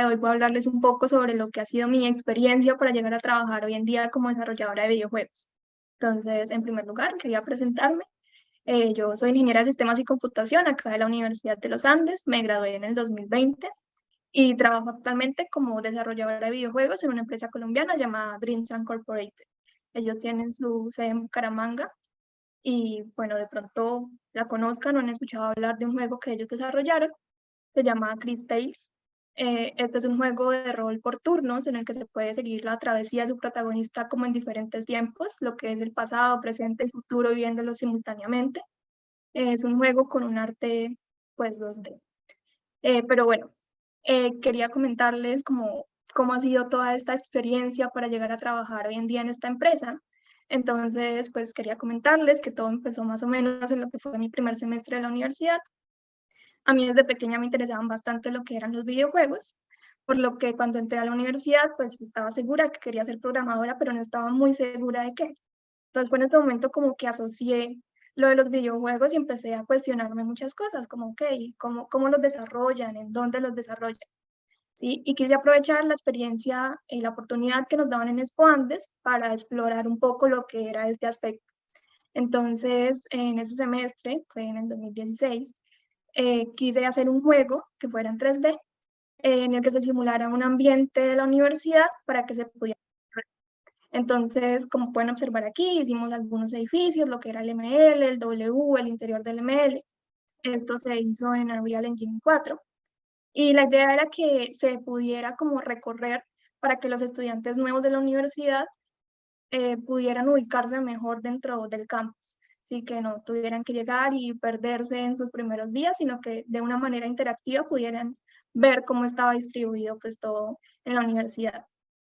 de hoy voy a hablarles un poco sobre lo que ha sido mi experiencia para llegar a trabajar hoy en día como desarrolladora de videojuegos. Entonces, en primer lugar, quería presentarme. Yo soy ingeniera de sistemas y computación acá de la Universidad de los Andes. Me gradué en el 2020 y trabajo actualmente como desarrolladora de videojuegos en una empresa colombiana llamada Dreams Incorporated. Ellos tienen su sede en Bucaramanga y, bueno, de pronto la conozcan o han escuchado hablar de un juego que ellos desarrollaron. Se llama Chris Tales. Este es un juego de rol por turnos en el que se puede seguir la travesía de su protagonista como en diferentes tiempos, lo que es el pasado, presente y futuro viviéndolos simultáneamente. Es un juego con un arte pues 2D. Pero bueno, quería comentarles cómo ha sido toda esta experiencia para llegar a trabajar hoy en día en esta empresa. Entonces, pues quería comentarles que todo empezó más o menos en lo que fue mi primer semestre de la universidad. A mí desde pequeña me interesaban bastante lo que eran los videojuegos, por lo que cuando entré a la universidad, pues estaba segura que quería ser programadora, pero no estaba muy segura de qué. Entonces fue en ese momento como que asocié lo de los videojuegos y empecé a cuestionarme muchas cosas, como, ok, ¿cómo los desarrollan? ¿En dónde los desarrollan? ¿Sí? Y quise aprovechar la experiencia y la oportunidad que nos daban en Expo Andes para explorar un poco lo que era este aspecto. Entonces, en ese semestre, fue en el 2016, quise hacer un juego que fuera en 3D, en el que se simulara un ambiente de la universidad para que se pudiera. Entonces, como pueden observar aquí, hicimos algunos edificios, lo que era el ML, el W, el interior del ML. Esto se hizo en Unreal Engine 4. Y la idea era que se pudiera como recorrer para que los estudiantes nuevos de la universidad pudieran ubicarse mejor dentro del campus. Así que no tuvieran que llegar y perderse en sus primeros días, sino que de una manera interactiva pudieran ver cómo estaba distribuido pues todo en la universidad.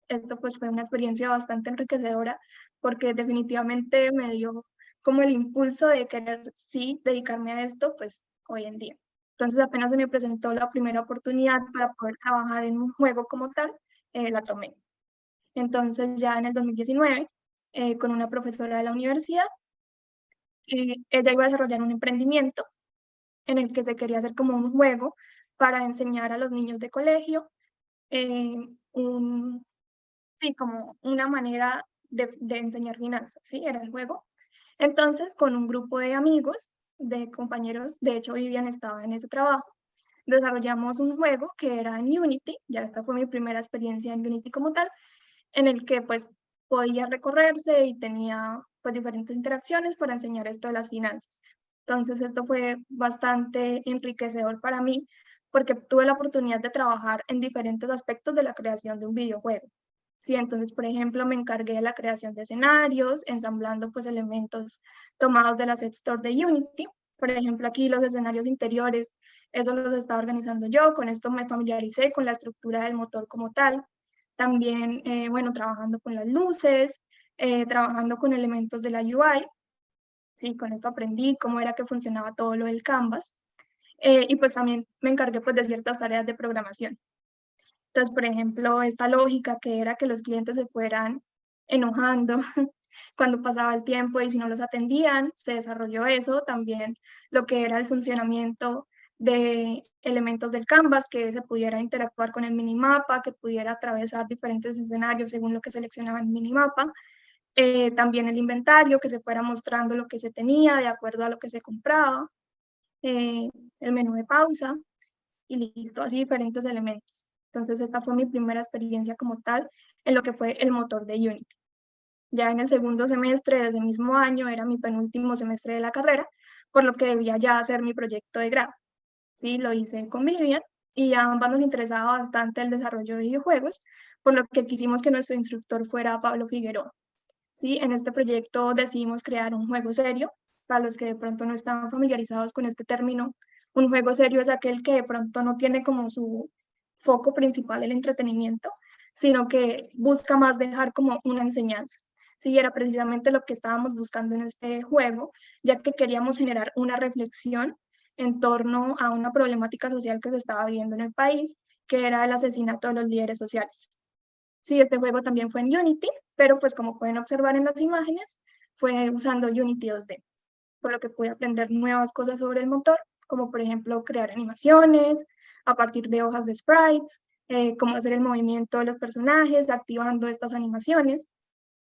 Esto pues fue una experiencia bastante enriquecedora porque definitivamente me dio como el impulso de querer sí dedicarme a esto pues hoy en día. Entonces apenas se me presentó la primera oportunidad para poder trabajar en un juego como tal, la tomé. Entonces ya en el 2019, con una profesora de la universidad, ella iba a desarrollar un emprendimiento en el que se quería hacer como un juego para enseñar a los niños de colegio eh, un, sí, como una manera de enseñar finanzas, ¿sí? Era el juego. Entonces, con un grupo de amigos, de compañeros, de hecho Vivian estaba en ese trabajo, desarrollamos un juego que era en Unity, ya esta fue mi primera experiencia en Unity como tal, en el que pues podía recorrerse y tenía pues diferentes interacciones para enseñar esto de las finanzas. Entonces esto fue bastante enriquecedor para mí porque tuve la oportunidad de trabajar en diferentes aspectos de la creación de un videojuego. Sí, entonces, por ejemplo, me encargué de la creación de escenarios, ensamblando pues elementos tomados de la Set Store de Unity. Por ejemplo, aquí los escenarios interiores, eso los estaba organizando yo, con esto me familiaricé con la estructura del motor como tal. También, bueno, trabajando con las luces, trabajando con elementos de la UI. Sí, con esto aprendí cómo era que funcionaba todo lo del Canvas. Y pues también me encargué pues de ciertas tareas de programación. Entonces, por ejemplo, esta lógica que era que los clientes se fueran enojando cuando pasaba el tiempo y si no los atendían, se desarrolló eso, también lo que era el funcionamiento de elementos del Canvas, que se pudiera interactuar con el minimapa, que pudiera atravesar diferentes escenarios según lo que seleccionaba el minimapa, también el inventario, que se fuera mostrando lo que se tenía de acuerdo a lo que se compraba, eh, el menú de pausa y listo, así diferentes elementos. Entonces esta fue mi primera experiencia como tal en lo que fue el motor de Unity. Ya en el segundo semestre de ese mismo año, era mi penúltimo semestre de la carrera, por lo que debía ya hacer mi proyecto de grado. Sí, lo hice con Vivian y a ambas nos interesaba bastante el desarrollo de videojuegos, por lo que quisimos que nuestro instructor fuera Pablo Figueroa. Sí, en este proyecto decidimos crear un juego serio. Para los que de pronto no están familiarizados con este término, un juego serio es aquel que de pronto no tiene como su foco principal el entretenimiento, sino que busca más dejar como una enseñanza. Sí, era precisamente lo que estábamos buscando en este juego, ya que queríamos generar una reflexión en torno a una problemática social que se estaba viviendo en el país, que era el asesinato de los líderes sociales. Sí, este juego también fue en Unity, pero pues como pueden observar en las imágenes, fue usando Unity 2D, por lo que pude aprender nuevas cosas sobre el motor, como por ejemplo crear animaciones a partir de hojas de sprites, cómo hacer el movimiento de los personajes, activando estas animaciones,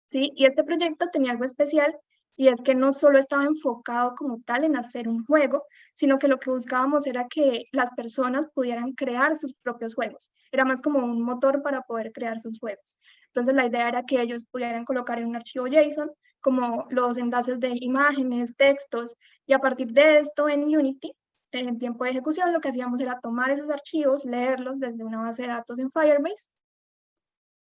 ¿sí? Y este proyecto tenía algo especial y es que no solo estaba enfocado como tal en hacer un juego, sino que lo que buscábamos era que las personas pudieran crear sus propios juegos. Era más como un motor para poder crear sus juegos. Entonces la idea era que ellos pudieran colocar en un archivo JSON como los enlaces de imágenes, textos, y a partir de esto en Unity, en tiempo de ejecución, lo que hacíamos era tomar esos archivos, leerlos desde una base de datos en Firebase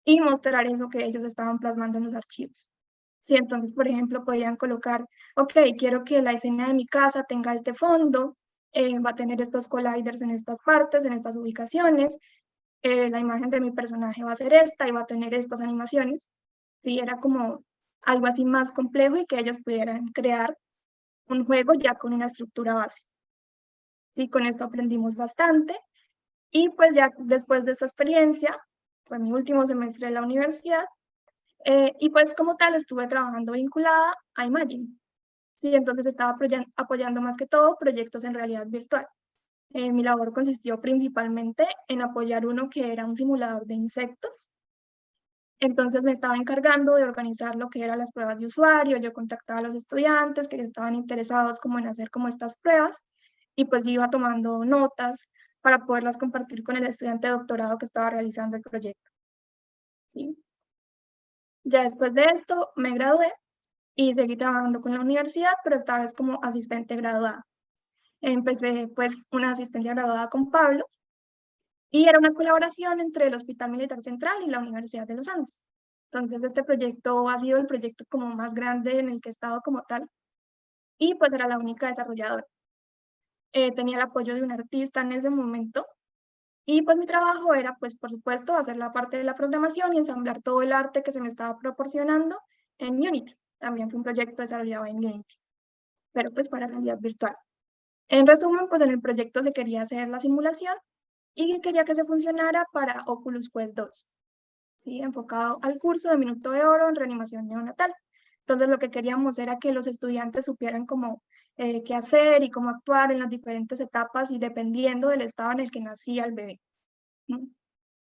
y mostrar eso que ellos estaban plasmando en los archivos. Sí, entonces, por ejemplo, podían colocar, ok, quiero que la escena de mi casa tenga este fondo, va a tener estos colliders en estas partes, en estas ubicaciones, la imagen de mi personaje va a ser esta y va a tener estas animaciones. Sí, era como algo así más complejo y que ellos pudieran crear un juego ya con una estructura base. Sí, con esto aprendimos bastante y pues ya después de esta experiencia, fue mi último semestre de la universidad, y pues como tal estuve trabajando vinculada a Imagine. Sí, entonces estaba apoyando más que todo proyectos en realidad virtual. Mi labor consistió principalmente en apoyar uno que era un simulador de insectos. Entonces me estaba encargando de organizar lo que eran las pruebas de usuario. Yo contactaba a los estudiantes que estaban interesados como en hacer como estas pruebas y pues iba tomando notas para poderlas compartir con el estudiante de doctorado que estaba realizando el proyecto. ¿Sí? Ya después de esto me gradué y seguí trabajando con la universidad, pero esta vez como asistente graduada. Empecé pues una asistencia graduada con Pablo y era una colaboración entre el Hospital Militar Central y la Universidad de los Andes. Entonces este proyecto ha sido el proyecto como más grande en el que he estado como tal y pues era la única desarrolladora. Tenía el apoyo de un artista en ese momento y pues mi trabajo era pues por supuesto hacer la parte de la programación y ensamblar todo el arte que se me estaba proporcionando en Unity. También fue un proyecto desarrollado en Unity, pero pues para realidad virtual. En resumen, pues en el proyecto se quería hacer la simulación y quería que se funcionara para Oculus Quest 2, ¿sí? Enfocado al curso de Minuto de Oro en reanimación neonatal. Entonces lo que queríamos era que los estudiantes supieran cómo qué hacer y cómo actuar en las diferentes etapas y dependiendo del estado en el que nacía el bebé. ¿No?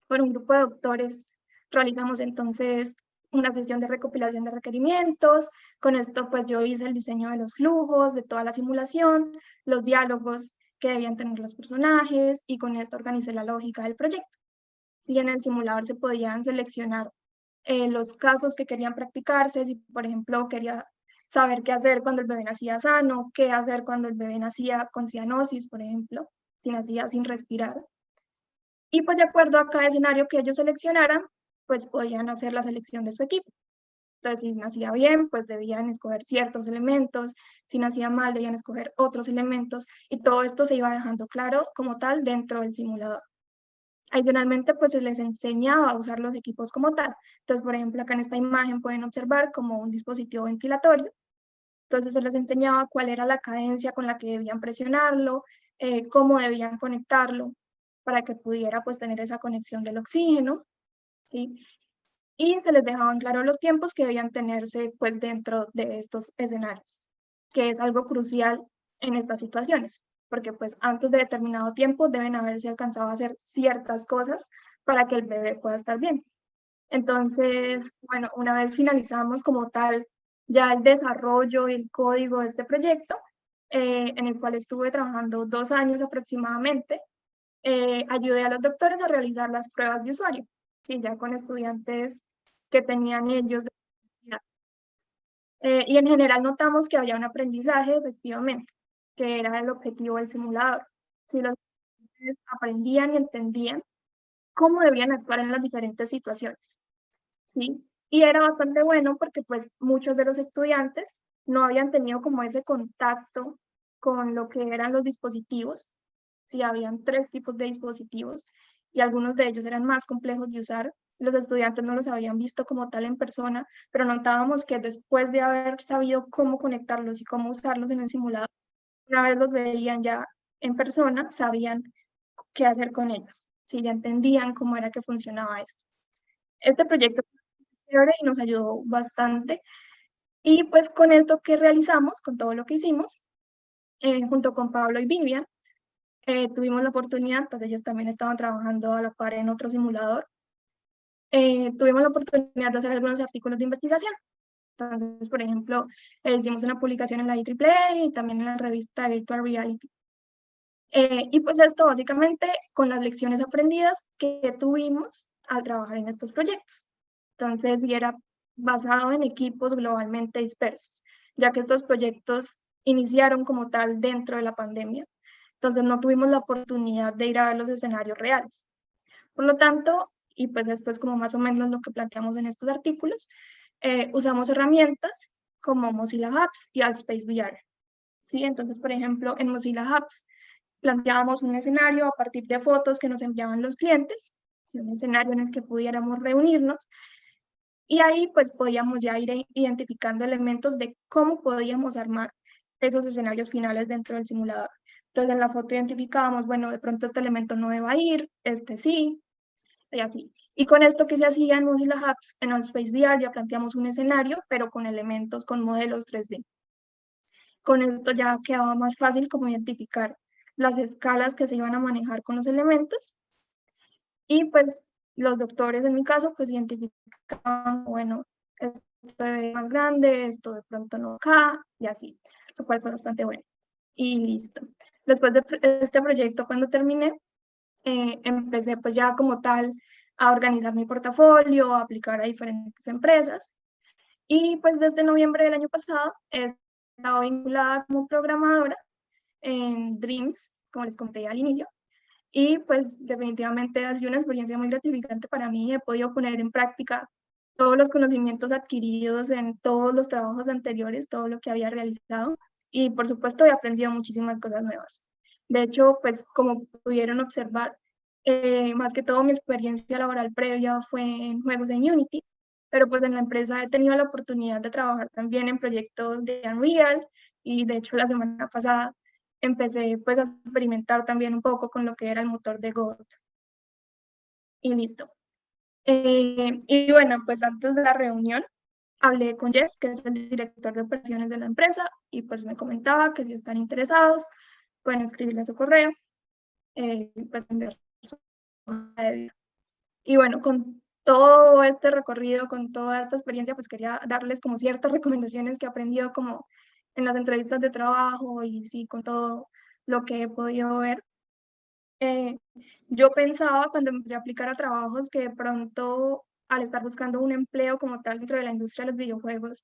Con un grupo de doctores realizamos entonces una sesión de recopilación de requerimientos. Con esto pues yo hice el diseño de los flujos, de toda la simulación, los diálogos que debían tener los personajes y con esto organicé la lógica del proyecto. Si en el simulador se podían seleccionar los casos que querían practicarse, si por ejemplo quería saber qué hacer cuando el bebé nacía sano, qué hacer cuando el bebé nacía con cianosis, por ejemplo, si nacía sin respirar. Y pues de acuerdo a cada escenario que ellos seleccionaran, pues podían hacer la selección de su equipo. Entonces, si nacía bien, pues debían escoger ciertos elementos, si nacía mal, debían escoger otros elementos, y todo esto se iba dejando claro como tal dentro del simulador. Adicionalmente, pues se les enseñaba a usar los equipos como tal. Entonces, por ejemplo, acá en esta imagen pueden observar como un dispositivo ventilatorio. Entonces, se les enseñaba cuál era la cadencia con la que debían presionarlo, cómo debían conectarlo para que pudiera pues tener esa conexión del oxígeno, ¿sí? Y se les dejaban claros los tiempos que debían tenerse pues dentro de estos escenarios, que es algo crucial en estas situaciones, porque pues antes de determinado tiempo deben haberse alcanzado a hacer ciertas cosas para que el bebé pueda estar bien. Entonces, bueno, una vez finalizamos como tal ya el desarrollo y el código de este proyecto, en el cual estuve trabajando 2 años aproximadamente, ayudé a los doctores a realizar las pruebas de usuario, sí, ya con estudiantes que tenían ellos. Y en general notamos que había un aprendizaje efectivamente, que era el objetivo del simulador. Si los estudiantes aprendían y entendían cómo debían actuar en las diferentes situaciones, ¿sí? Y era bastante bueno porque pues muchos de los estudiantes no habían tenido como ese contacto con lo que eran los dispositivos. Sí, habían 3 tipos de dispositivos y algunos de ellos eran más complejos de usar. Los estudiantes no los habían visto como tal en persona, pero notábamos que después de haber sabido cómo conectarlos y cómo usarlos en el simulador, una vez los veían ya en persona, sabían qué hacer con ellos. Sí, ya entendían cómo era que funcionaba esto. Este proyecto fue chévere y nos ayudó bastante. Y pues con esto que realizamos, con todo lo que hicimos, junto con Pablo y Vivian, tuvimos la oportunidad, pues ellos también estaban trabajando a la par en otro simulador. Tuvimos la oportunidad de hacer algunos artículos de investigación. Entonces, por ejemplo, hicimos una publicación en la IEEE y también en la revista Virtual Reality. Y pues esto básicamente con las lecciones aprendidas que tuvimos al trabajar en estos proyectos. Entonces, y era basado en equipos globalmente dispersos, ya que estos proyectos iniciaron como tal dentro de la pandemia. Entonces, no tuvimos la oportunidad de ir a ver los escenarios reales. Por lo tanto, y pues esto es como más o menos lo que planteamos en estos artículos, usamos herramientas como Mozilla Hubs y Altspace VR. ¿Sí? Entonces, por ejemplo, en Mozilla Hubs planteábamos un escenario a partir de fotos que nos enviaban los clientes, ¿sí? Un escenario en el que pudiéramos reunirnos y ahí pues podíamos ya ir identificando elementos de cómo podíamos armar esos escenarios finales dentro del simulador. Entonces en la foto identificábamos, bueno, de pronto este elemento no deba ir, este sí, y así. Y con esto que se hacía en Mozilla Hubs, en Allspace VR ya planteamos un escenario, pero con elementos, con modelos 3D. Con esto ya quedaba más fácil como identificar las escalas que se iban a manejar con los elementos y pues los doctores en mi caso pues identificaban, bueno, esto debe ser más grande, esto de pronto no acá y así, lo cual fue bastante bueno. Y listo. Después de este proyecto, cuando terminé, empecé pues ya como tal a organizar mi portafolio, a aplicar a diferentes empresas y pues desde noviembre del año pasado he estado vinculada como programadora en Dreams, como les conté al inicio, y pues definitivamente ha sido una experiencia muy gratificante para mí. He podido poner en práctica todos los conocimientos adquiridos en todos los trabajos anteriores, todo lo que había realizado y por supuesto he aprendido muchísimas cosas nuevas. De hecho, pues como pudieron observar, más que todo mi experiencia laboral previa fue en juegos en Unity, pero pues en la empresa he tenido la oportunidad de trabajar también en proyectos de Unreal y de hecho la semana pasada empecé pues a experimentar también un poco con lo que era el motor de Godot y listo. Y bueno, pues antes de la reunión hablé con Jeff, que es el director de operaciones de la empresa, y pues me comentaba que si están interesados, pueden escribirle a su correo, pues enviar su hoja de vida. Y bueno, con todo este recorrido, con toda esta experiencia, pues quería darles como ciertas recomendaciones que he aprendido como en las entrevistas de trabajo y sí, con todo lo que he podido ver. Yo pensaba cuando empecé a aplicar a trabajos que de pronto al estar buscando un empleo como tal dentro de la industria de los videojuegos,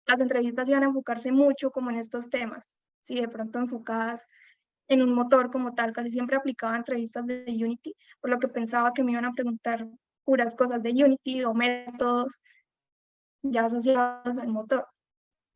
las entrevistas iban a enfocarse mucho como en estos temas, sí, de pronto enfocadas en un motor como tal, casi siempre aplicaba entrevistas de Unity, por lo que pensaba que me iban a preguntar puras cosas de Unity o métodos ya asociados al motor.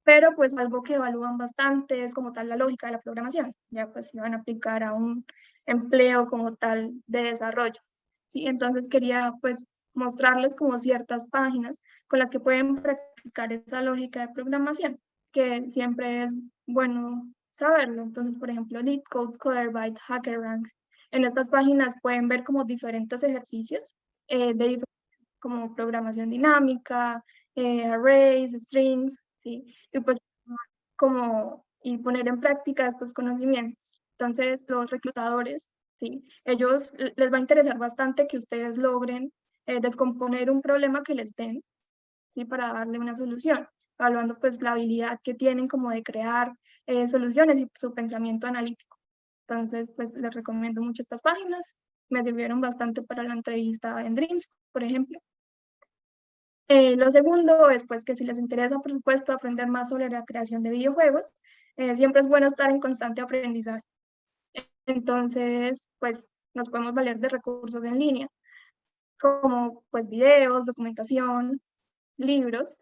Pero pues algo que evalúan bastante es como tal la lógica de la programación, ya pues si van a aplicar a un empleo como tal de desarrollo. Sí, entonces quería pues mostrarles como ciertas páginas con las que pueden practicar esa lógica de programación, que siempre es bueno saberlo. Entonces, por ejemplo, LeetCode, Coderbyte, HackerRank. En estas páginas pueden ver como diferentes ejercicios como programación dinámica, arrays, strings, ¿sí? Y pues como y poner en práctica estos conocimientos. Entonces, los reclutadores, ¿sí? Ellos les va a interesar bastante que ustedes logren descomponer un problema que les den, ¿sí? Para darle una solución, evaluando pues la habilidad que tienen como de crear soluciones y su pensamiento analítico. Entonces, pues les recomiendo mucho estas páginas. Me sirvieron bastante para la entrevista en Dreams, por ejemplo. Lo segundo es pues que si les interesa, por supuesto, aprender más sobre la creación de videojuegos, siempre es bueno estar en constante aprendizaje. Entonces, pues nos podemos valer de recursos en línea, como pues videos, documentación, libros.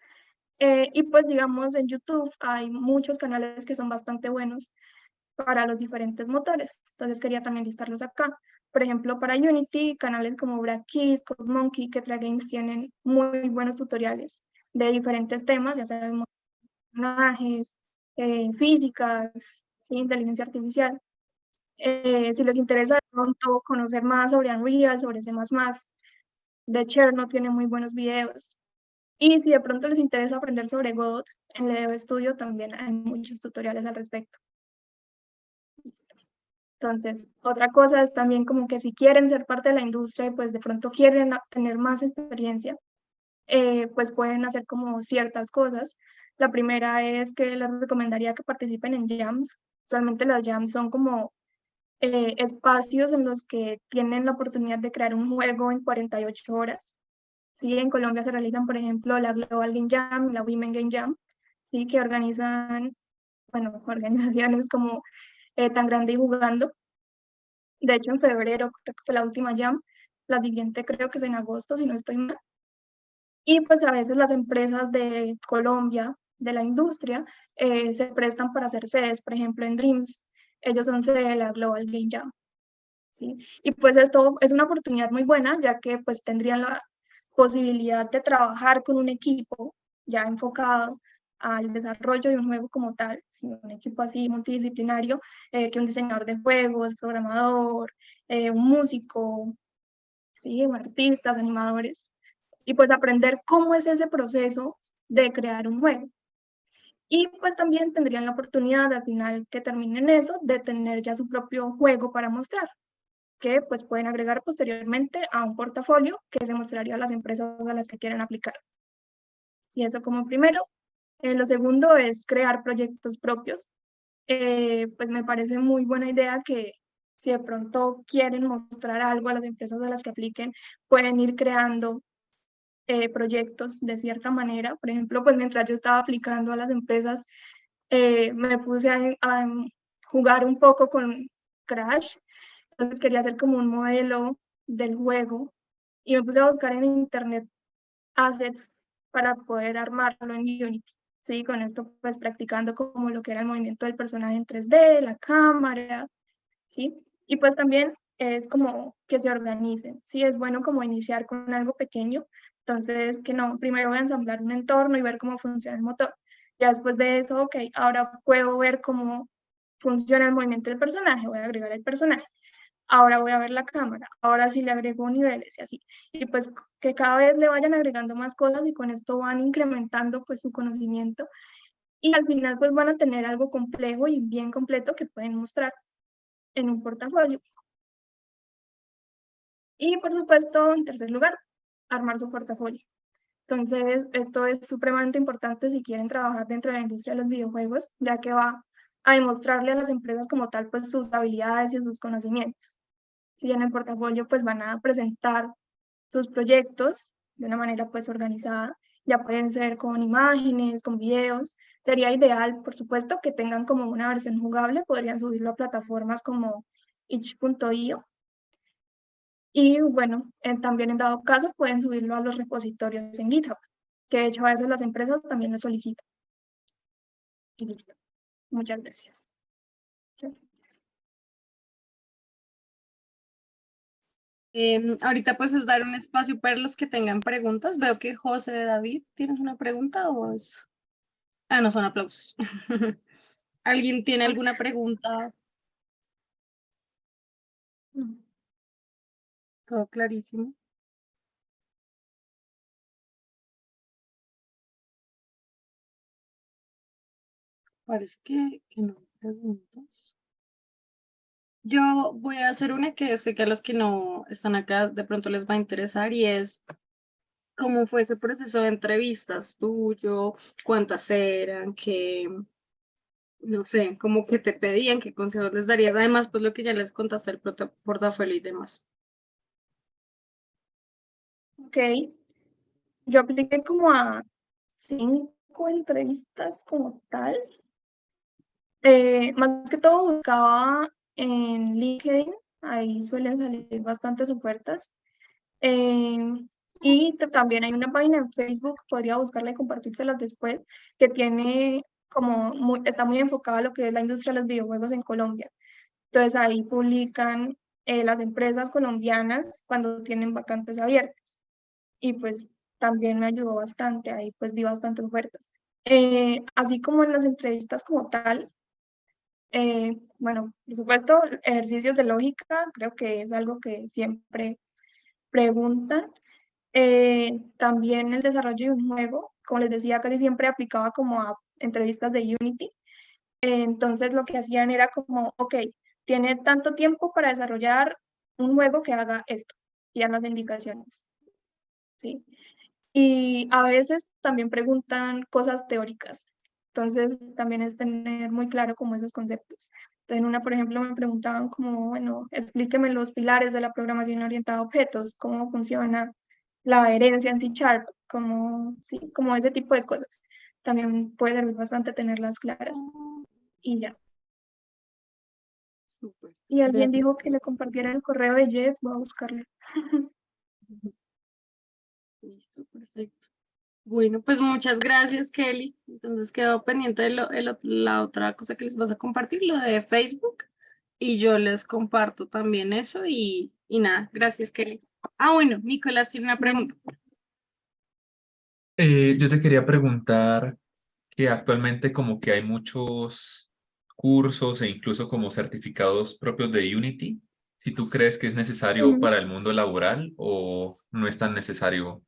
Y pues digamos en YouTube hay muchos canales que son bastante buenos para los diferentes motores. Entonces quería también listarlos acá. Por ejemplo, para Unity, canales como Brad-Keys, CodeMonkey, Ketra Games tienen muy buenos tutoriales de diferentes temas, ya sea de personajes, físicas, ¿sí? Inteligencia artificial. Si les interesa de pronto conocer más sobre Unreal, sobre C++, de Cherno tiene muy buenos videos. Y si de pronto les interesa aprender sobre Godot, en Leo Studio también hay muchos tutoriales al respecto. Entonces, otra cosa es también como que si quieren ser parte de la industria y pues de pronto quieren tener más experiencia, pues pueden hacer como ciertas cosas. La primera es que les recomendaría que participen en jams. Usualmente las jams son como espacios en los que tienen la oportunidad de crear un juego en 48 horas. ¿Sí? En Colombia se realizan, por ejemplo, la Global Game Jam, la Women Game Jam, ¿sí? Que organizan, bueno, organizaciones como Tan Grande y Jugando. De hecho, en febrero creo que fue la última jam, la siguiente creo que es en agosto, si no estoy mal. Y pues a veces las empresas de Colombia, de la industria, se prestan para hacer sedes, por ejemplo, en Dreams. Ellos son sede de la Global Game Jam. ¿Sí? Y pues esto es una oportunidad muy buena, ya que pues tendrían la posibilidad de trabajar con un equipo ya enfocado al desarrollo de un juego como tal, ¿sí? Un equipo así multidisciplinario, que un diseñador de juegos, programador, un músico, ¿sí? Artistas, animadores, y pues aprender cómo es ese proceso de crear un juego. Y pues también tendrían la oportunidad al final que terminen eso de tener ya su propio juego para mostrar, que pues pueden agregar posteriormente a un portafolio que se mostraría a las empresas a las que quieren aplicar. Y eso como primero. Lo segundo es crear proyectos propios. Pues me parece muy buena idea que si de pronto quieren mostrar algo a las empresas a las que apliquen, pueden ir creando proyectos de cierta manera. Por ejemplo, pues mientras yo estaba aplicando a las empresas, me puse a jugar un poco con Crash. Entonces quería hacer como un modelo del juego y me puse a buscar en internet assets para poder armarlo en Unity. Sí, con esto pues practicando como lo que era el movimiento del personaje en 3D, la cámara, ¿sí? Y pues también es como que se organicen, ¿sí? Es bueno como iniciar con algo pequeño, entonces que no, primero voy a ensamblar un entorno y ver cómo funciona el motor. Ya después de eso, ok, ahora puedo ver cómo funciona el movimiento del personaje, voy a agregar el personaje. Ahora voy a ver la cámara, ahora sí le agrego niveles y así. Y pues que cada vez le vayan agregando más cosas y con esto van incrementando pues su conocimiento y al final pues van a tener algo complejo y bien completo que pueden mostrar en un portafolio. Y por supuesto, en tercer lugar, armar su portafolio. Entonces, esto es supremamente importante si quieren trabajar dentro de la industria de los videojuegos, ya que va a demostrarle a las empresas como tal pues sus habilidades y sus conocimientos. Si en el portafolio pues van a presentar sus proyectos de una manera pues organizada, ya pueden ser con imágenes, con videos. Sería ideal, por supuesto, que tengan como una versión jugable, podrían subirlo a plataformas como itch.io. Y bueno, también en dado caso pueden subirlo a los repositorios en GitHub, que de hecho a veces las empresas también lo solicitan. Y listo. Muchas gracias. Ahorita pues es dar un espacio para los que tengan preguntas. Veo que José David, ¿tienes una pregunta o es? Ah, no son aplausos. ¿Alguien tiene alguna pregunta? Todo clarísimo. Parece que no hay preguntas. Yo voy a hacer una que sé que a los que no están acá de pronto les va a interesar y es cómo fue ese proceso de entrevistas tuyo, cuántas eran, qué, no sé, como que te pedían, qué consejos les darías, además pues lo que ya les contaste el portafolio y demás. Ok, yo apliqué como a 5 entrevistas como tal. Más que todo buscaba en LinkedIn, ahí suelen salir bastantes ofertas. Eh, y también hay una página en Facebook, podría buscarla y compartírselas después, que tiene como está muy enfocada a lo que es la industria de los videojuegos en Colombia. Entonces ahí publican las empresas colombianas cuando tienen vacantes abiertas. Y pues también me ayudó bastante, ahí pues vi bastantes ofertas. Así como en las entrevistas como tal, bueno, por supuesto, ejercicios de lógica, creo que es algo que siempre preguntan. También el desarrollo de un juego, como les decía, casi siempre aplicaba como a entrevistas de Unity. Entonces lo que hacían era como, ok, tiene tanto tiempo para desarrollar un juego que haga esto, y dan las indicaciones, ¿sí? Y a veces también preguntan cosas teóricas, entonces también es tener muy claro como esos conceptos. Entonces, en una, por ejemplo, me preguntaban como, bueno, explíqueme los pilares de la programación orientada a objetos, cómo funciona la herencia en C Sharp, como, sí, como ese tipo de cosas. También puede servir bastante tenerlas claras. Y ya. Súper. Y alguien Gracias. dijo que le compartiera el correo de Jeff, voy a buscarlo. Listo, perfecto. Bueno, pues muchas gracias, Kelly. Entonces quedo pendiente de la otra cosa que les vas a compartir, lo de Facebook, y yo les comparto también eso y nada, gracias, Kelly. Ah, bueno, Nicolás tiene una Bueno, pregunta. Yo te quería preguntar que actualmente como que hay muchos cursos e incluso como certificados propios de Unity. Si tú crees que es necesario ujú. para el mundo laboral o no es tan necesario.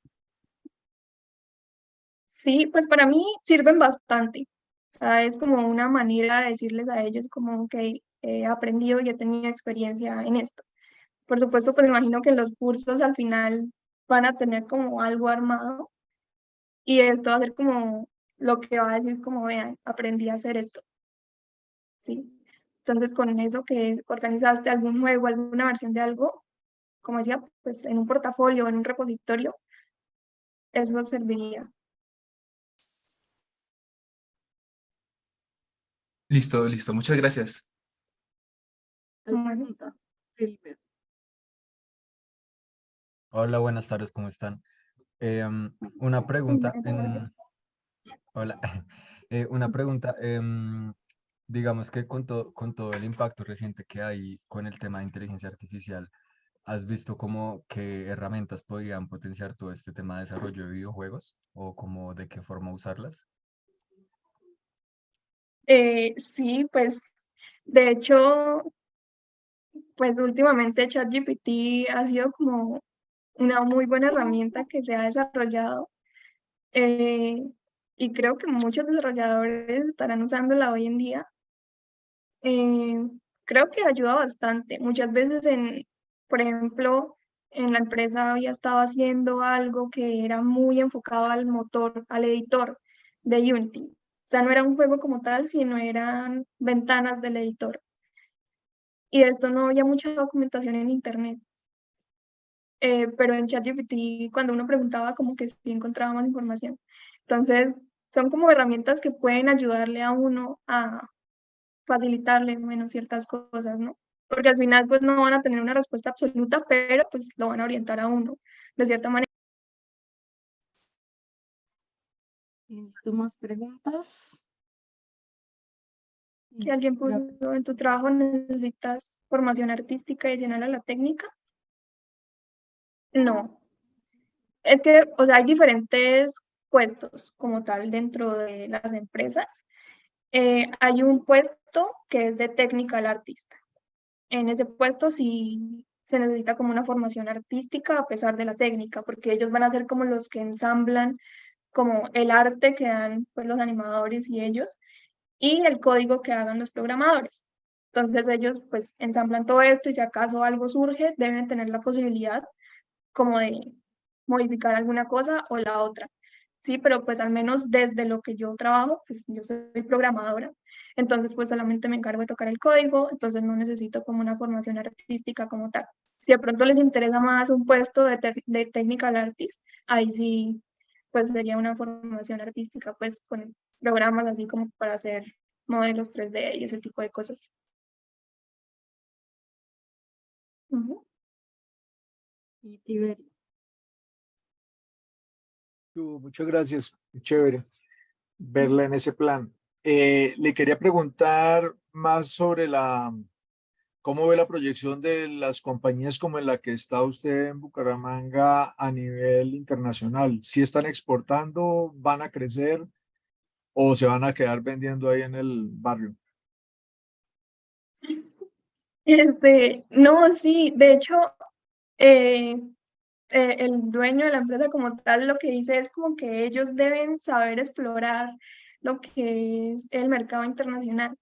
Sí, pues para mí sirven bastante. O sea, es como una manera de decirles a ellos como que he aprendido y he tenido experiencia en esto. Por supuesto, pues me imagino que los cursos al final van a tener como algo armado y esto va a ser como lo que va a decir como vean, aprendí a hacer esto, ¿sí? Entonces con eso que organizaste algún juego, alguna versión de algo, como decía, pues en un portafolio, en un repositorio, eso serviría. Listo, listo. Muchas gracias. Bueno, Pregunta, Silvia. Hola, buenas tardes, ¿cómo están? Una pregunta buenas en... tardes. Hola, una pregunta. Digamos que con todo el impacto reciente que hay con el tema de inteligencia artificial, ¿has visto cómo qué herramientas podrían potenciar todo este tema de desarrollo de videojuegos o cómo de qué forma usarlas? Sí, pues de hecho, pues últimamente ChatGPT ha sido como una muy buena herramienta que se ha desarrollado eh, y creo que muchos desarrolladores estarán usándola hoy en día. Eh, Creo que ayuda bastante. Muchas veces por ejemplo, en la empresa había estado haciendo algo que era muy enfocado al motor, al editor de Unity. O sea, no era un juego como tal, sino eran ventanas del editor. Y de esto no había mucha documentación en internet. Pero en ChatGPT, cuando uno preguntaba, como que sí encontraba más información. Entonces, son como herramientas que pueden ayudarle a uno a facilitarle menos ciertas cosas, ¿no? Porque al final, pues no van a tener una respuesta absoluta, pero pues lo van a orientar a uno, de cierta manera. ¿Listo? ¿Más preguntas? Que alguien puso Gracias. en tu trabajo, necesitas formación artística adicional a la técnica. No, es que, o sea, hay diferentes puestos como tal dentro de las empresas. Hay un puesto que es de technical artist. En ese puesto sí se necesita como una formación artística a pesar de la técnica, porque ellos van a ser como los que ensamblan como el arte que dan pues, los animadores y ellos, y el código que hagan los programadores. Entonces ellos pues ensamblan todo esto y si acaso algo surge, deben tener la posibilidad como de modificar alguna cosa o la otra. Sí, pero pues al menos desde lo que yo trabajo, pues yo soy programadora, entonces pues solamente me encargo de tocar el código, entonces no necesito como una formación artística como tal. Si de pronto les interesa más un puesto de technical artist, ahí sí, pues sería una formación artística, pues con programas así como para hacer modelos 3D y ese tipo de cosas. Ujú. Y Tiberio. Muchas gracias, muy chévere verla en ese plan. Le quería preguntar más sobre cómo ve la proyección de las compañías como en la que está usted en Bucaramanga a nivel internacional. ¿Si están exportando, van a crecer o se van a quedar vendiendo ahí en el barrio? No, sí, de hecho, eh, el dueño de la empresa como tal lo que dice es como que ellos deben saber explorar lo que es el mercado internacional.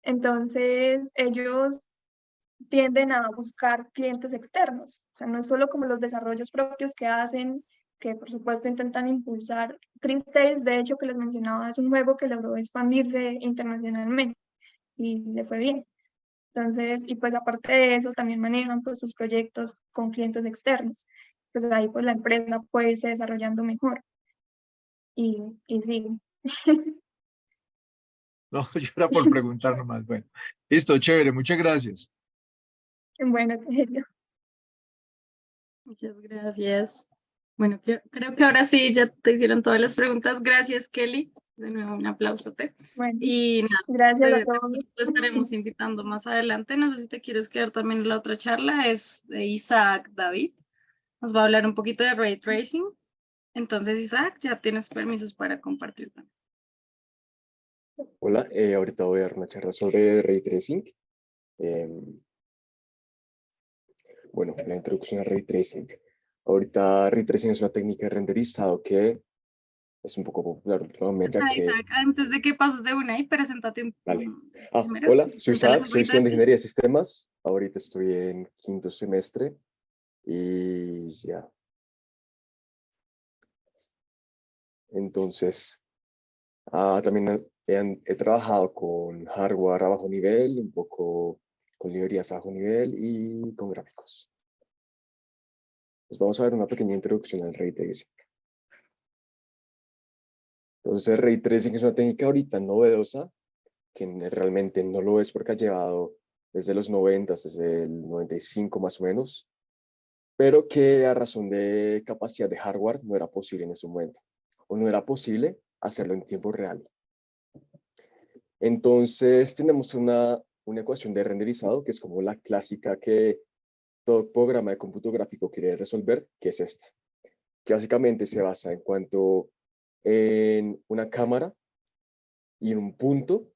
Entonces, ellos tienden a buscar clientes externos. O sea, no es solo como los desarrollos propios que hacen, que por supuesto intentan impulsar. Chris Tales, de hecho, que les mencionaba, es un juego que logró expandirse internacionalmente y le fue bien. Entonces, y pues aparte de eso, también manejan pues sus proyectos con clientes externos. Pues ahí pues la empresa puede irse desarrollando mejor. Y sí. No, yo era por preguntar nomás. Bueno, listo, chévere, muchas gracias. Bueno, Rogelio. Muchas gracias. Bueno, creo que ahora sí ya te hicieron todas las preguntas. Gracias, Kelly. De nuevo, un aplausote. Bueno, Y nada, gracias a te todos. estaremos invitando más adelante. No sé si te quieres quedar también en la otra charla. Es de Isaac David. Nos va a hablar un poquito de Ray Tracing. Entonces, Isaac, ya tienes permisos para compartir también. Hola, ahorita voy a dar una charla sobre Ray Tracing. Bueno, la introducción a Ray Tracing. Ahorita Ray Tracing es una técnica de renderizado que es un poco popular últimamente, ya que... Isaac, antes de que pases de una y preséntate Vale. primero. Hola, soy Cuéntales Isaac, un soy poquito de estudiante de ti. Ingeniería de Sistemas. Ahorita estoy en 5º semestre y ya. Entonces, también he trabajado con hardware a bajo nivel, un poco con librerías a bajo nivel y con gráficos. Pues vamos a ver una pequeña introducción al Ray Tracing. Entonces, el Ray Tracing es una técnica ahorita novedosa, que realmente no lo es porque ha llevado desde los 90, desde el 95 más o menos, pero que a razón de capacidad de hardware no era posible en ese momento, o no era posible hacerlo en tiempo real. Entonces, tenemos una ecuación de renderizado, que es como la clásica que todo programa de cómputo gráfico quiere resolver, que es esta, que básicamente se basa en una cámara y en un punto,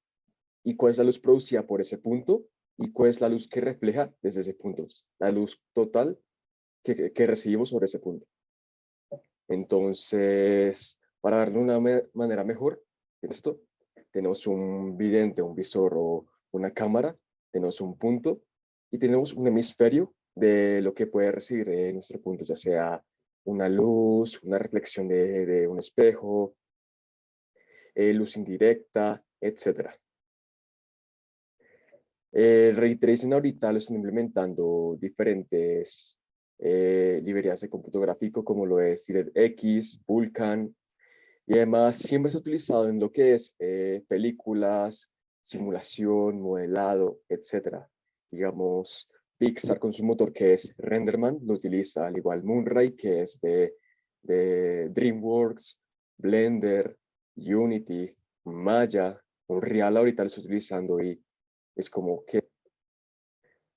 y cuál es la luz producida por ese punto, y cuál es la luz que refleja desde ese punto, la luz total que recibimos sobre ese punto. Entonces, para darle una manera mejor, esto, tenemos un vidente, un visor o una cámara, tenemos un punto y tenemos un hemisferio de lo que puede recibir nuestro punto, ya sea una luz, una reflexión de un espejo, luz indirecta, etcétera. El Ray Tracing ahorita lo están implementando diferentes librerías de cómputo gráfico como lo es DirectX, Vulkan, y además siempre se ha utilizado en lo que es películas, simulación, modelado, etcétera. Digamos, Pixar con su motor que es Renderman lo utiliza, al igual Moonray que es de DreamWorks, Blender, Unity, Maya, Unreal ahorita lo está utilizando y es como que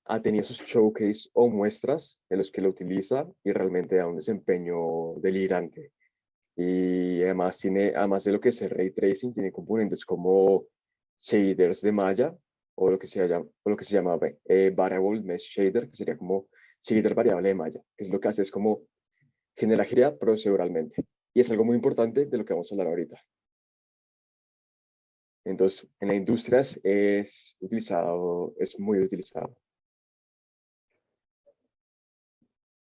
ha tenido sus showcase o muestras de los que lo utiliza y realmente da un desempeño delirante. Y además de lo que es el ray tracing, tiene componentes como shaders de malla o lo que se llama variable mesh shader, que sería como shader variable de malla, que es lo que hace es como genera gira proceduralmente. Y es algo muy importante de lo que vamos a hablar ahorita. Entonces, en la industria es muy utilizado.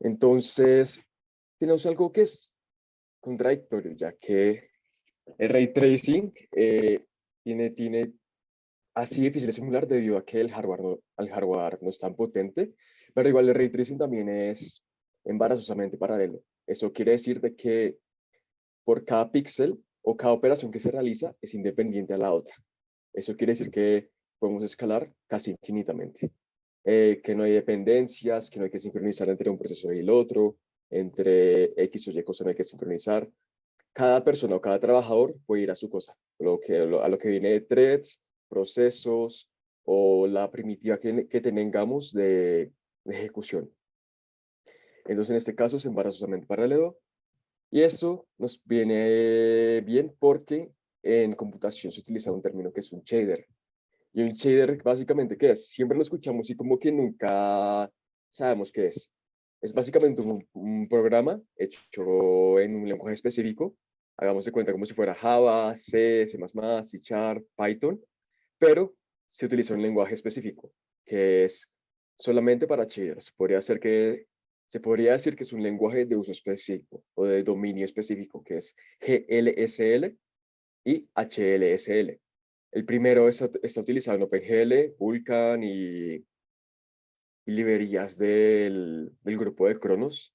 Entonces, tenemos algo que es contradictorio, ya que el ray tracing tiene así difícil de simular debido a que el hardware no es tan potente, pero igual el ray tracing también es embarazosamente paralelo. Eso quiere decir de que por cada píxel o cada operación que se realiza es independiente a la otra. Eso quiere decir que podemos escalar casi infinitamente. Que no hay dependencias, que no hay que sincronizar entre un proceso y el otro, entre X o Y cosas no hay que sincronizar. Cada persona o cada trabajador puede ir a su cosa, a lo que viene de threads, procesos o la primitiva que tengamos de ejecución. Entonces, en este caso es embarazosamente paralelo y eso nos viene bien porque en computación se utiliza un término que es un shader. Y un shader, básicamente, ¿qué es? Siempre lo escuchamos y como que nunca sabemos qué es. Es básicamente un programa hecho en un lenguaje específico. Hagamos de cuenta como si fuera Java, C, C++, C Sharp, Python, pero se utiliza un lenguaje específico, que es solamente para shaders. Se podría decir que es un lenguaje de uso específico o de dominio específico, que es GLSL y HLSL. El primero está utilizado en OpenGL, Vulkan y librerías del grupo de Cronos.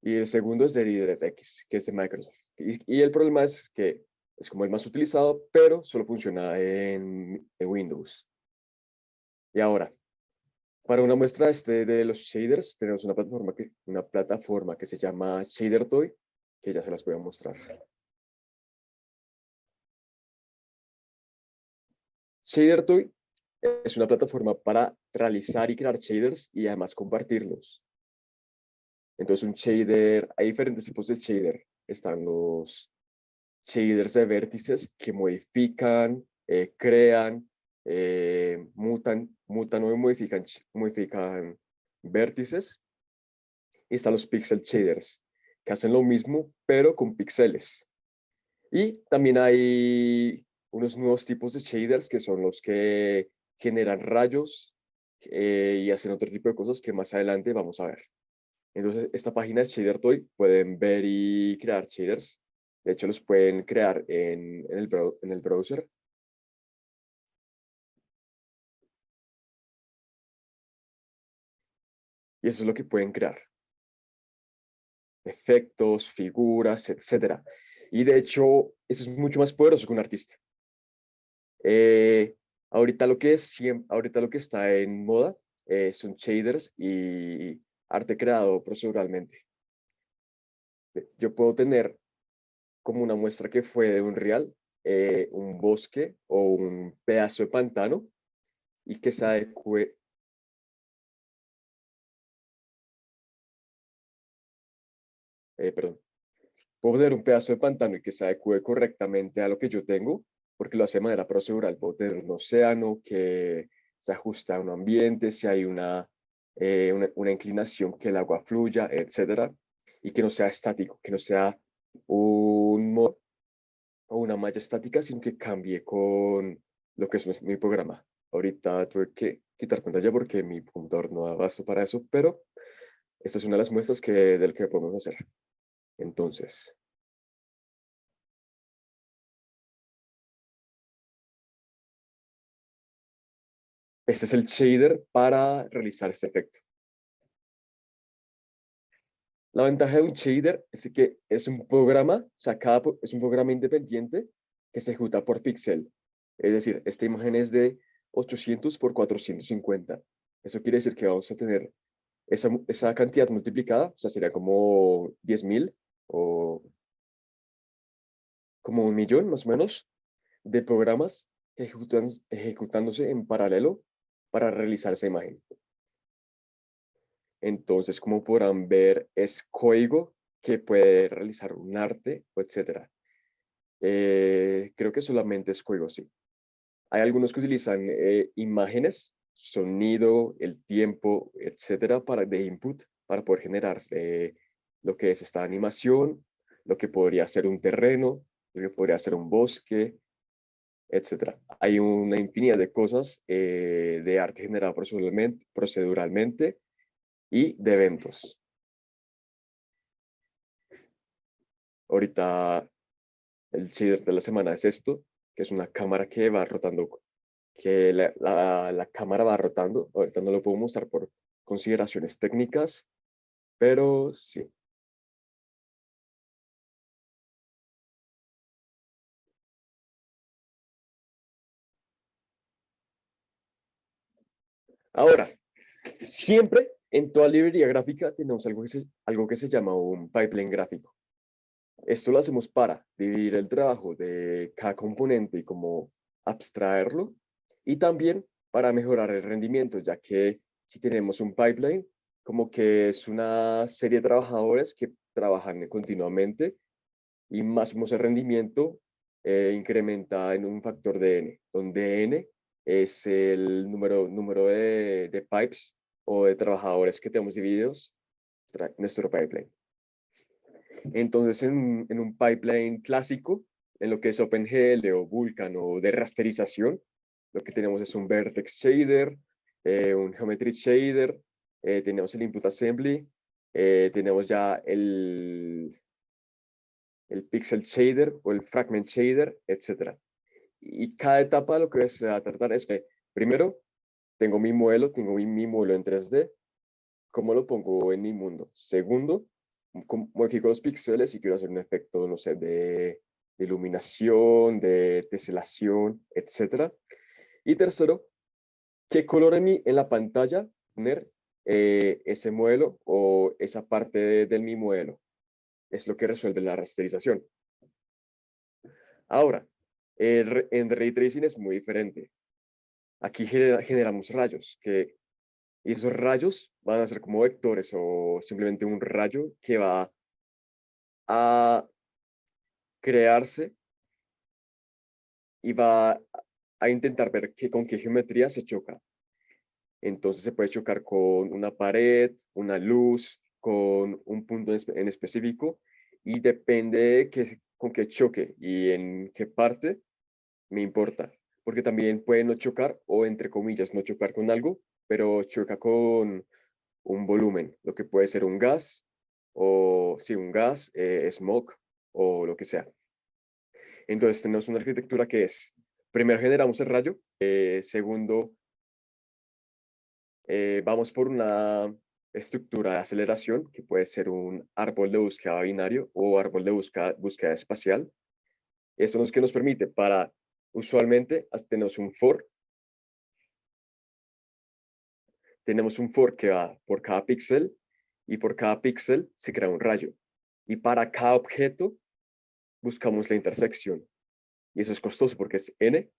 Y el segundo es de DirectX, que es de Microsoft. Y el problema es que es como el más utilizado, pero solo funciona en Windows. Y ahora, para una muestra de los shaders, tenemos una plataforma que se llama ShaderToy, que ya se las voy a mostrar. ShaderToy es una plataforma para realizar y crear shaders y además compartirlos. Entonces, un shader, hay diferentes tipos de shader. Están los shaders de vértices que modifican, crean, mutan o modifican vértices. Y están los pixel shaders, que hacen lo mismo, pero con píxeles. Y también hay unos nuevos tipos de shaders que son los que generan rayos y hacen otro tipo de cosas que más adelante vamos a ver. Entonces, esta página es ShaderToy. Pueden ver y crear shaders. De hecho, los pueden crear en el browser. Y eso es lo que pueden crear. Efectos, figuras, etcétera. Y de hecho, eso es mucho más poderoso que un artista. Ahorita ahorita lo que está en moda son shaders y arte creado proceduralmente. Yo puedo tener como una muestra que fue de un real, un bosque o un pedazo de pantano y que se adecue. Perdón, puedo tener un pedazo de pantano y que se adecue correctamente a lo que yo tengo, porque lo hace de manera procedural. Puedo tener un océano que se ajusta a un ambiente, si hay una inclinación que el agua fluya, etcétera, y que no sea estático, que no sea o una malla estática, sino que cambie con lo que es mi programa. Ahorita tuve que quitar pantalla porque mi computador no da abasto para eso, pero esta es una de las muestras de lo que podemos hacer. Entonces, este es el shader para realizar este efecto. La ventaja de un shader es que es un programa, o sea, es un programa independiente que se ejecuta por píxel. Es decir, esta imagen es de 800 por 450. Eso quiere decir que vamos a tener esa cantidad multiplicada, o sea, sería como 10.000 o como 1.000.000 más o menos de programas ejecutándose en paralelo para realizar esa imagen. Entonces, como podrán ver, es código que puede realizar un arte, etc. Creo que solamente es código, sí. Hay algunos que utilizan imágenes, sonido, el tiempo, etcétera, de input para poder generar lo que es esta animación, lo que podría ser un terreno, lo que podría ser un bosque, etcétera. Hay una infinidad de cosas de arte generado proceduralmente y de eventos. Ahorita el shader de la semana es esto, que es una cámara que va rotando, que la cámara va rotando. Ahorita no lo puedo mostrar por consideraciones técnicas, pero sí. Ahora, siempre en toda librería gráfica tenemos algo que se llama un pipeline gráfico. Esto lo hacemos para dividir el trabajo de cada componente y como abstraerlo, y también para mejorar el rendimiento, ya que si tenemos un pipeline, como que es una serie de trabajadores que trabajan continuamente y máximo el rendimiento incrementa en un factor de n, donde n es el número de pipes o de trabajadores que tenemos divididos nuestro pipeline. Entonces, en un pipeline clásico, en lo que es OpenGL o Vulkan o de rasterización, lo que tenemos es un vertex shader, un Geometry Shader, tenemos el Input Assembly, tenemos ya el Pixel Shader o el Fragment Shader, etc. Y cada etapa lo que se va a tratar es que, primero, tengo mi modelo en 3D, ¿cómo lo pongo en mi mundo? Segundo, modifico los píxeles y quiero hacer un efecto, no sé, de iluminación, de teselación, etc. Y tercero, ¿qué color en la pantalla poner ese modelo o esa parte de mi modelo? Es lo que resuelve la rasterización. Ahora, en Ray Tracing es muy diferente. Aquí generamos rayos, y esos rayos van a ser como vectores o simplemente un rayo que va a crearse y va a intentar ver con qué geometría se choca. Entonces se puede chocar con una pared, una luz, con un punto en específico, y depende de con qué choque y en qué parte me importa, porque también puede no chocar o entre comillas no chocar con algo, pero choca con un volumen, lo que puede ser un gas o sí, un gas, smoke o lo que sea. Entonces tenemos una arquitectura que es, primero generamos el rayo, segundo vamos por una estructura de aceleración que puede ser un árbol de búsqueda binario o árbol de búsqueda espacial. Eso es lo que nos permite para, usualmente, tenemos un for que va por cada píxel y por cada píxel se crea un rayo. Y para cada objeto buscamos la intersección. Y eso es costoso porque es n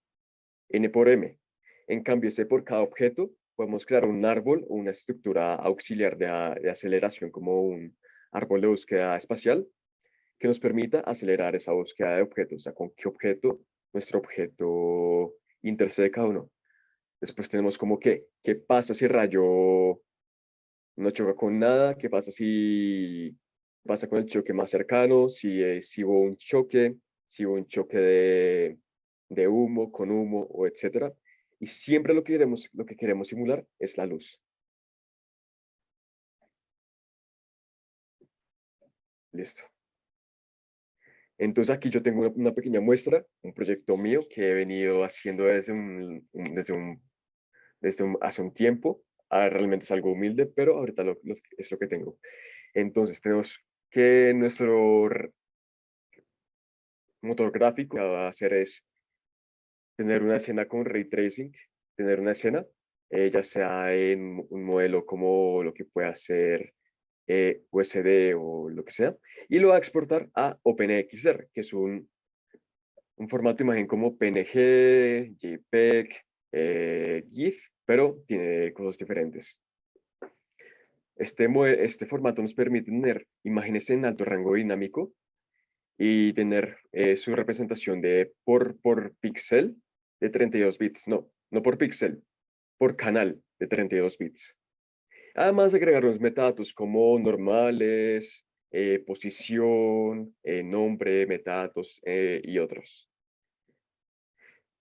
por m. En cambio, ese por cada objeto, podemos crear un árbol o una estructura auxiliar de aceleración como un árbol de búsqueda espacial que nos permita acelerar esa búsqueda de objetos, o sea, con qué objeto nuestro objeto interseca o no. Después tenemos como qué pasa si el rayo no choca con nada, qué pasa si pasa con el choque más cercano, si hubo un choque, si hubo un choque de humo, con humo, o etcétera. Y siempre lo que queremos simular es la luz. Listo. Entonces aquí yo tengo una pequeña muestra, un proyecto mío que he venido haciendo hace un tiempo. Realmente es algo humilde, pero ahorita es lo que tengo. Entonces tenemos que nuestro motor gráfico lo que va a hacer es tener una escena con ray tracing, tener una escena, ya sea en un modelo como lo que pueda ser USD o lo que sea, y lo va a exportar a OpenXR, que es un formato de imagen como PNG, JPEG, GIF, pero tiene cosas diferentes. Este formato nos permite tener imágenes en alto rango dinámico y tener su representación por píxel de 32 bits. No por píxel, por canal de 32 bits. Además, agregar unos metadatos como normales, posición, nombre, metadatos y otros.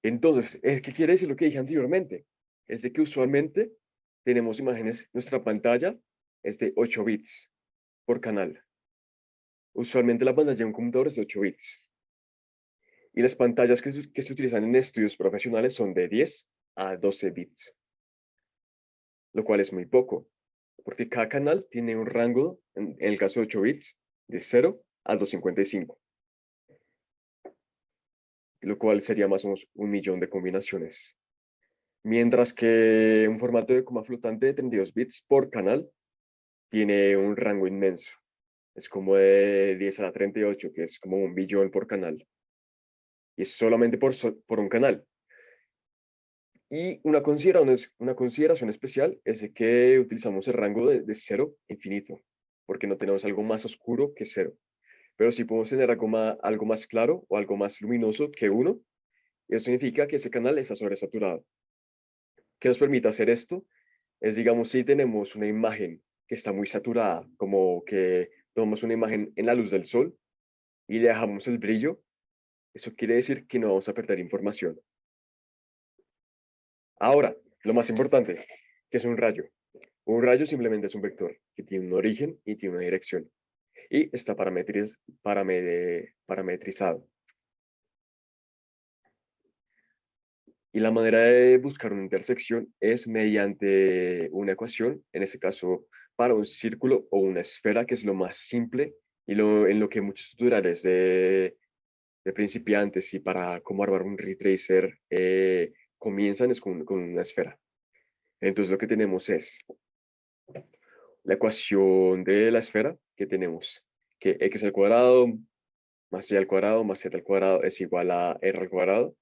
Entonces, ¿qué quiere decir lo que dije anteriormente? Es de que usualmente tenemos imágenes, nuestra pantalla es de 8 bits por canal. Usualmente la pantalla de un computador es de 8 bits. Y las pantallas que se utilizan en estudios profesionales son de 10 a 12 bits, lo cual es muy poco, porque cada canal tiene un rango, en el caso de 8 bits, de 0 a 255, lo cual sería más o menos 1.000.000 de combinaciones. Mientras que un formato de coma flotante de 32 bits por canal tiene un rango inmenso. Es como de 10 a la 38, que es como 1.000.000.000 por canal. Y es solamente por un canal. Y una consideración especial es de que utilizamos el rango de 0 a infinito, porque no tenemos algo más oscuro que 0. Pero sí podemos tener algo más claro o algo más luminoso que 1. Y eso significa que ese canal está sobresaturado. ¿Qué nos permite hacer esto? Es, digamos, si tenemos una imagen que está muy saturada, como que tomamos una imagen en la luz del sol y le dejamos el brillo, eso quiere decir que no vamos a perder información. Ahora, lo más importante, ¿Qué es un rayo? Un rayo simplemente es un vector que tiene un origen y tiene una dirección y está parametrizado. Y la manera de buscar una intersección es mediante una ecuación, en este caso para un círculo o una esfera, que es lo más simple y en lo que muchos tutoriales de principiantes y para cómo armar un ray tracer comienzan es con una esfera. Entonces lo que tenemos es la ecuación de la esfera que tenemos, que x al cuadrado más y al cuadrado más z al cuadrado es igual a r al cuadrado.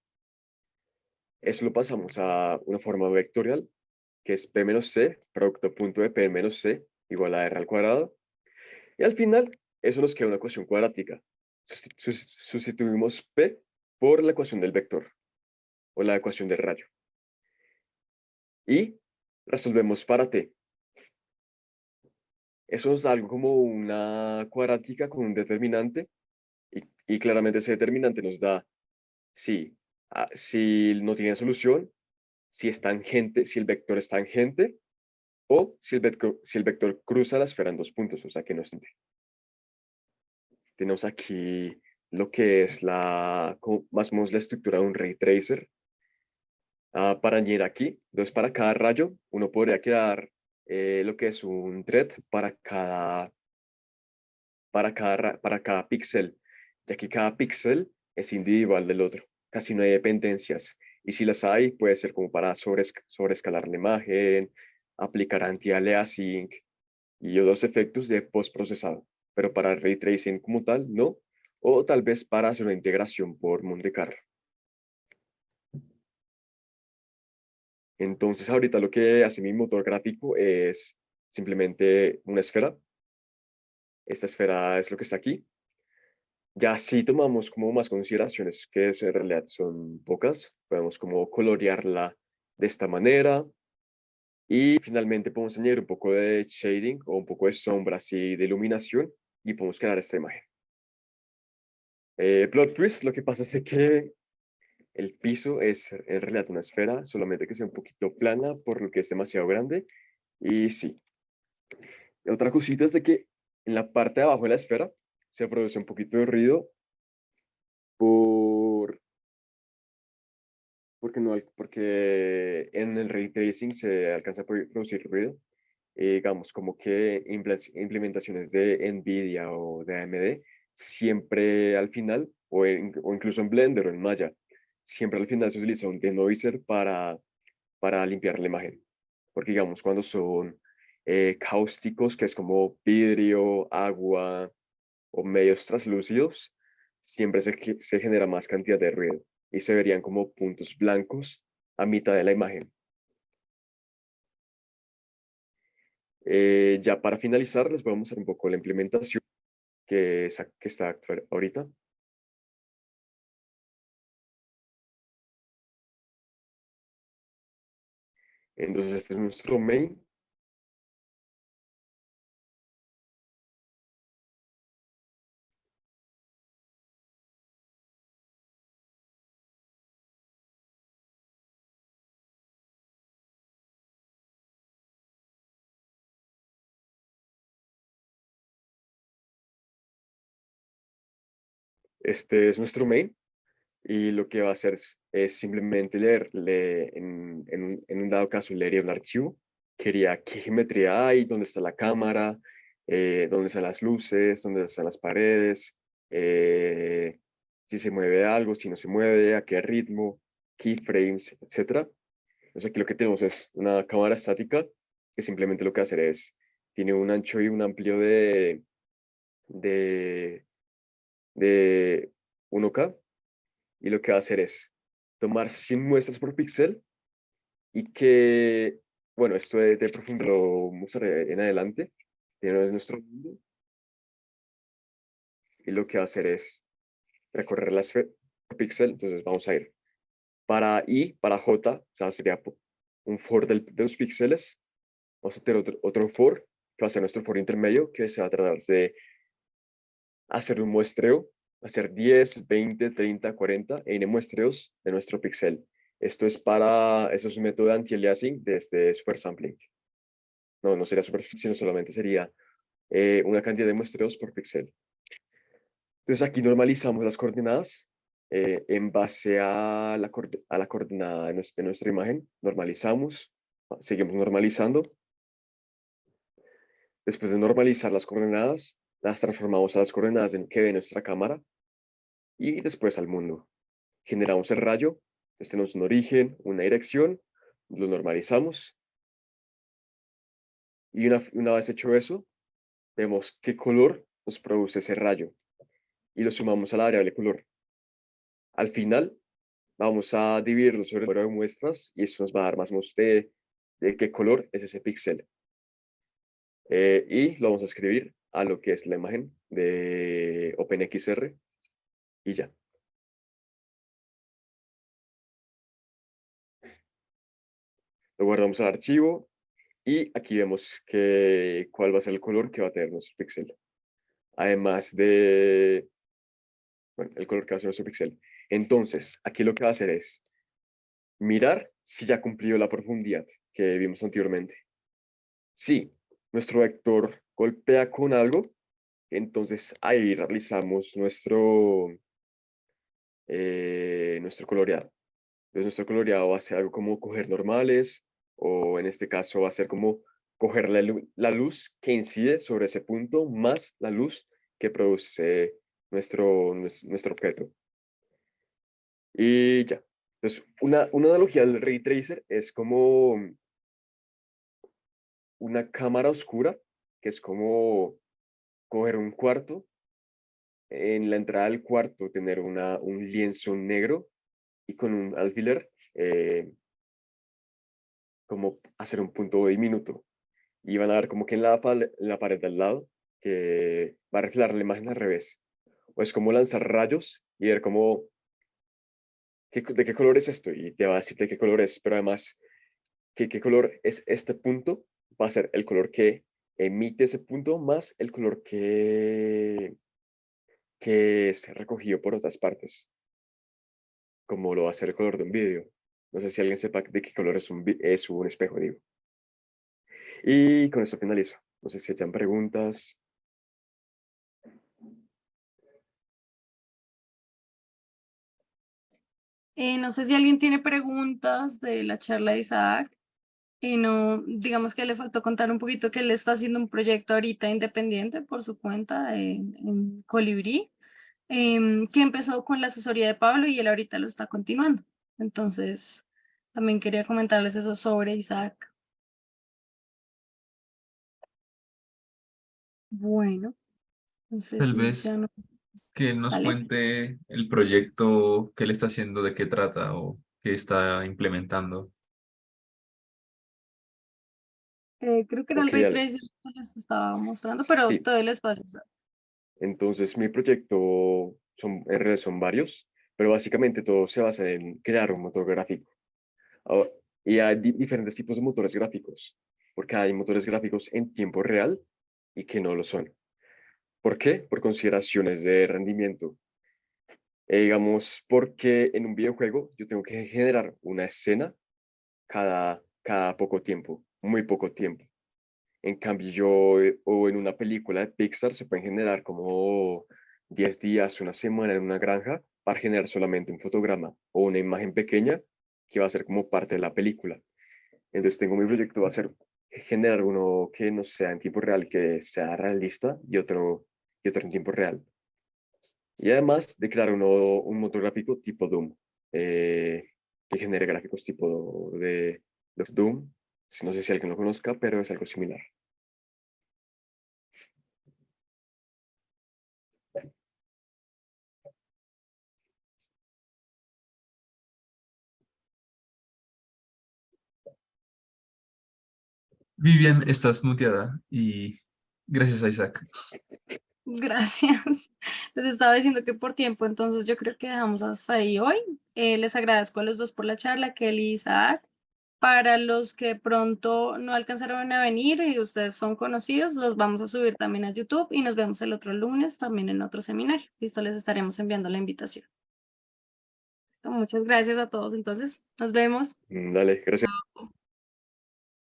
Eso lo pasamos a una forma vectorial, que es p menos c, producto punto de p menos c, igual a r al cuadrado. Y al final, eso nos queda una ecuación cuadrática. Sustituimos p por la ecuación del vector, o la ecuación del rayo. Y resolvemos para t. Eso es algo como una cuadrática con un determinante, y claramente ese determinante nos da si no tiene solución, si es tangente, si el vector es tangente, o si el vector cruza la esfera en dos puntos, o sea que no es tangente. Tenemos aquí lo que es más o menos la estructura de un ray tracer. Para añadir aquí, entonces para cada rayo, uno podría crear lo que es un thread para cada píxel, ya que cada píxel es individual del otro, casi no hay dependencias, y si las hay, puede ser como para sobreescalar la imagen, aplicar anti-aliasing y otros efectos de postprocesado, pero para ray tracing como tal, no, o tal vez para hacer una integración por Monte Carlo. Entonces ahorita lo que hace mi motor gráfico es simplemente una esfera. Esta esfera es lo que está aquí. Ya si tomamos como más consideraciones, que en realidad son pocas, podemos como colorearla de esta manera. Y finalmente podemos añadir un poco de shading o un poco de sombras y de iluminación y podemos crear esta imagen. Plot twist, lo que pasa es que el piso es en realidad una esfera, solamente que sea un poquito plana, por lo que es demasiado grande. Y sí, otra cosita es de que en la parte de abajo de la esfera se produce un poquito de ruido por, porque en el ray tracing se alcanza a producir ruido. Digamos, como que implementaciones de NVIDIA o de AMD, siempre al final, o incluso en Blender o en Maya, siempre al final se utiliza un denoiser para limpiar la imagen. Porque digamos, cuando son cáusticos, que es como vidrio, agua o medios translúcidos, siempre se genera más cantidad de ruido y se verían como puntos blancos a mitad de la imagen. Ya para finalizar, les voy a mostrar un poco la implementación que está ahorita. Entonces, este es nuestro main. Este es nuestro main. Y lo que va a hacer es simplemente en un dado caso, leería un archivo, quería qué geometría hay, dónde está la cámara, dónde están las luces, dónde están las paredes, si se mueve algo, si no se mueve, a qué ritmo, keyframes, etc. Entonces aquí lo que tenemos es una cámara estática que simplemente lo que hace tiene un ancho y un amplio de, de 1K, y lo que va a hacer es tomar 100 muestras por píxel y bueno, esto de profundo lo mostraré en adelante, no es nuestro mundo, y lo que va a hacer es recorrer la esfera por píxel. Entonces vamos a ir para I, para J, o sea, sería un for de los píxeles. Vamos a tener otro for, que va a ser nuestro for intermedio, que se va a tratar de hacer un muestreo, hacer 10, 20, 30, 40 n muestreos de nuestro píxel. Eso es un método de anti-aliasing de este super sampling. No sería super, sino solamente sería una cantidad de muestreos por píxel. Entonces aquí normalizamos las coordenadas en base a la coordenada de nuestra imagen. Normalizamos, seguimos normalizando. Después de normalizar las coordenadas, las transformamos a las coordenadas que ve nuestra cámara y después al mundo. Generamos el rayo, tenemos un origen, una dirección, lo normalizamos y una vez hecho eso, vemos qué color nos produce ese rayo y lo sumamos a la variable color. Al final, vamos a dividirlo sobre el número de muestras y eso nos va a dar más o menos de qué color es ese píxel. Y lo vamos a escribir a lo que es la imagen de OpenXR y ya. Lo guardamos al archivo y aquí vemos cuál va a ser el color que va a tener nuestro píxel. Además de, bueno, el color que va a ser nuestro píxel. Entonces, aquí lo que va a hacer es mirar si ya cumplió la profundidad que vimos anteriormente. Si nuestro vector golpea con algo, entonces ahí realizamos nuestro coloreado. Entonces nuestro coloreado va a ser algo como coger normales, o en este caso va a ser como coger la luz que incide sobre ese punto más la luz que produce nuestro objeto. Y ya. Entonces, una analogía del ray tracer es como una cámara oscura, que es como coger un cuarto, en la entrada del cuarto tener un lienzo negro y con un alfiler como hacer un punto diminuto. Y van a ver como que en la pared del lado que va a reflejar la imagen al revés. O es como lanzar rayos y ver como de qué color es esto y te va a decir de qué color es, pero además qué color es este punto va a ser el color que emite ese punto más el color que es recogido por otras partes, como lo va a ser el color de un vídeo. No sé si alguien sepa de qué color es un espejo, digo. Y con esto finalizo. No sé si hayan preguntas. No sé si alguien tiene preguntas de la charla de Isaac. No, digamos que le faltó contar un poquito que él está haciendo un proyecto ahorita independiente por su cuenta en Colibrí, que empezó con la asesoría de Pablo y él ahorita lo está continuando. Entonces, también quería comentarles eso sobre Isaac. Bueno, no sé Tal si ya vez no. que nos Dale. cuente el proyecto que él está haciendo, de qué trata o qué está implementando. Creo que era el Ok, Ray dale. Tracer que les estaba mostrando, pero Sí, todo el espacio. entonces mi proyecto en realidad son varios, pero básicamente todo se basa en crear un motor gráfico. Ah, y hay diferentes tipos de motores gráficos, porque hay motores gráficos en tiempo real y que no lo son. ¿Por qué? Por consideraciones de rendimiento. Digamos, porque en un videojuego yo tengo que generar una escena cada poco tiempo, muy poco tiempo. En cambio, o en una película de Pixar se pueden generar como 10 días, una semana en una granja para generar solamente un fotograma o una imagen pequeña que va a ser como parte de la película. Entonces tengo mi proyecto, va a ser generar uno que no sea en tiempo real, que sea realista y otro en tiempo real. Y además de crear un motor gráfico tipo Doom, eh, que genere gráficos tipo de los Doom. No sé si alguien lo conozca, pero es algo similar. Vivian, estás muteada y gracias a Isaac. Gracias. Les estaba diciendo que por tiempo, entonces yo creo que dejamos hasta ahí hoy. Les agradezco a los dos por la charla, Kelly y Isaac. Para los que pronto no alcanzaron a venir y ustedes son conocidos, los vamos a subir también a YouTube y nos vemos el otro lunes también en otro seminario. Listo, les estaremos enviando la invitación. Muchas gracias a todos. Entonces, nos vemos. Dale, gracias.